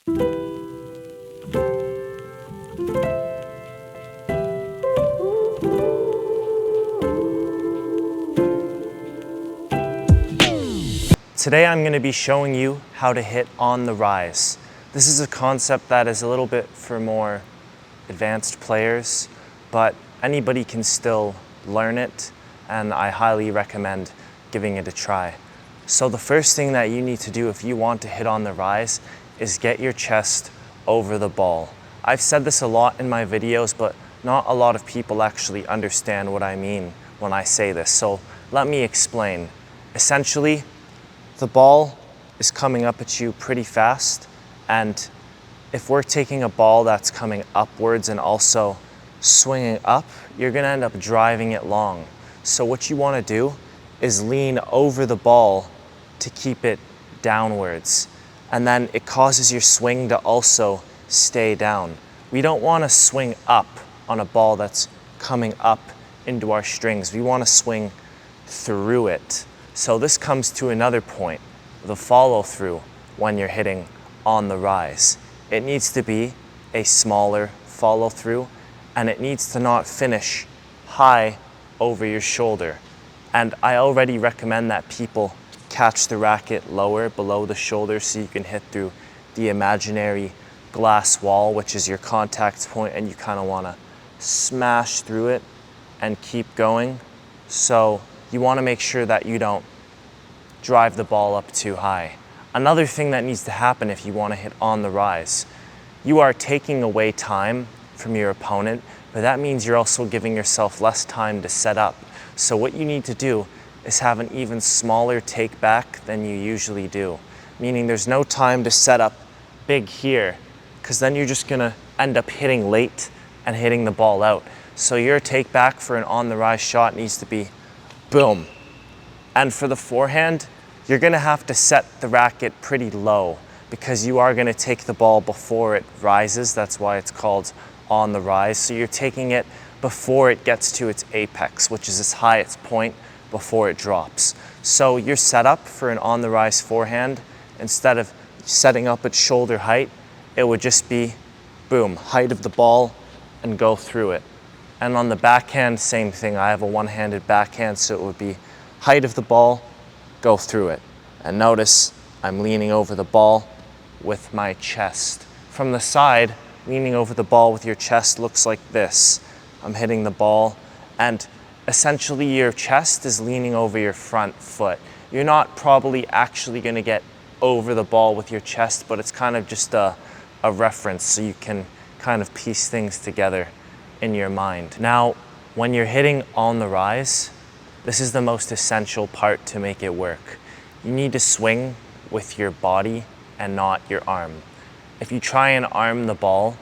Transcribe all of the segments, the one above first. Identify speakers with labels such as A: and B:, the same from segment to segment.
A: Today I'm going to be showing you how to hit on the rise. This is a concept that is a little bit for more advanced players, but anybody can still learn it, and I highly recommend giving it a try. So the first thing that you need to do if you want to hit on the rise is get your chest over the ball. I've said this a lot in my videos, but not a lot of people actually understand what I mean when I say this. So let me explain. Essentially, the ball is coming up at you pretty fast, and if we're taking a ball that's coming upwards and also swinging up, you're gonna end up driving it long. So what you wanna do is lean over the ball to keep it downwards, and then it causes your swing to also stay down. We don't wanna swing up on a ball that's coming up into our strings. We wanna swing through it. So this comes to another point, the follow through when you're hitting on the rise. It needs to be a smaller follow through, and it needs to not finish high over your shoulder. And I already recommend that people catch the racket lower below the shoulder so you can hit through the imaginary glass wall, which is your contact point, and you kind of want to smash through it and keep going. So you want to make sure that you don't drive the ball up too high. Another thing that needs to happen if you want to hit on the rise, you are taking away time from your opponent, but that means you're also giving yourself less time to set up. So what you need to do is have an even smaller take back than you usually do, meaning there's no time to set up big here, because then you're just gonna end up hitting late and hitting the ball out. So your take back for an on the rise shot needs to be boom. And for the forehand, you're gonna have to set the racket pretty low because you are gonna take the ball before it rises. That's why it's called on the rise. So you're taking it before it gets to its apex, which is its highest point before it drops. So your setup for an on the rise forehand, instead of setting up at shoulder height, it would just be boom, height of the ball and go through it. And on the backhand, same thing. I have a one-handed backhand, so it would be height of the ball, go through it. And notice I'm leaning over the ball with my chest. From the side, leaning over the ball with your chest looks like this. I'm hitting the ball, and essentially your chest is leaning over your front foot. You're not probably actually gonna get over the ball with your chest, but it's kind of just a reference so you can kind of piece things together in your mind. Now, when you're hitting on the rise, this is the most essential part to make it work. You need to swing with your body and not your arm. If you try and arm the ball,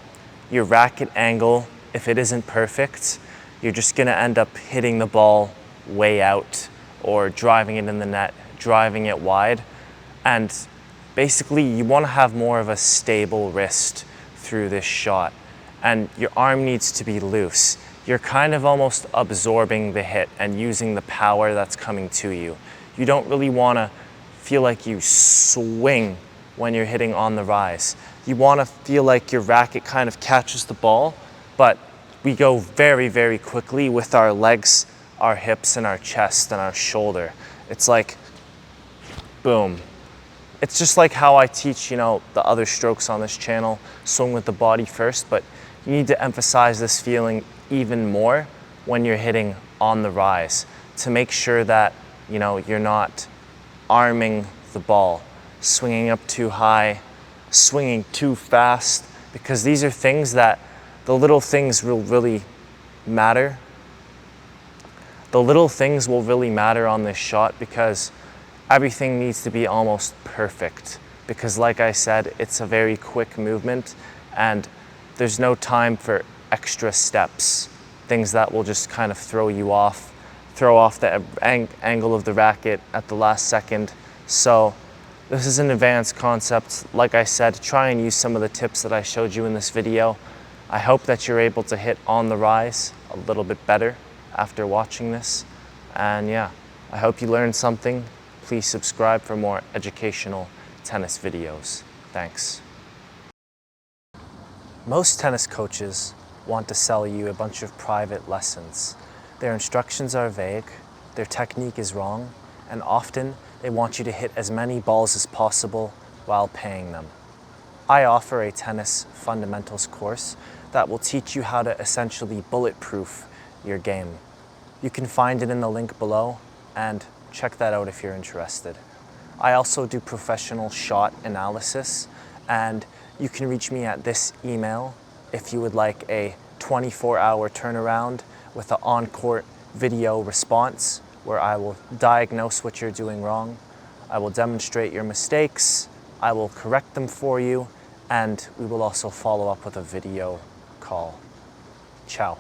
A: your racket angle, if it isn't perfect, you're just gonna end up hitting the ball way out or driving it in the net, driving it wide. And basically you wanna have more of a stable wrist through this shot. And your arm needs to be loose. You're kind of almost absorbing the hit and using the power that's coming to you. You don't really wanna feel like you swing when you're hitting on the rise. You wanna feel like your racket kind of catches the ball, but we go very, very quickly with our legs, our hips, and our chest and our shoulder. It's like, boom. It's just like how I teach, the other strokes on this channel, swing with the body first, but you need to emphasize this feeling even more when you're hitting on the rise to make sure that, you're not arming the ball, swinging up too high, swinging too fast, because these are things that the little things will really matter. The little things will really matter on this shot because everything needs to be almost perfect. Because like I said, it's a very quick movement and there's no time for extra steps, things that will just kind of throw off the angle of the racket at the last second. So this is an advanced concept. Like I said, try and use some of the tips that I showed you in this video. I hope that you're able to hit on the rise a little bit better after watching this. And yeah, I hope you learned something. Please subscribe for more educational tennis videos. Thanks. Most tennis coaches want to sell you a bunch of private lessons. Their instructions are vague, their technique is wrong, and often they want you to hit as many balls as possible while paying them. I offer a tennis fundamentals course that will teach you how to essentially bulletproof your game. You can find it in the link below, and check that out if you're interested. I also do professional shot analysis, and you can reach me at this email if you would like a 24-hour turnaround with an on-court video response where I will diagnose what you're doing wrong, I will demonstrate your mistakes, I will correct them for you, and we will also follow up with a video call. Ciao.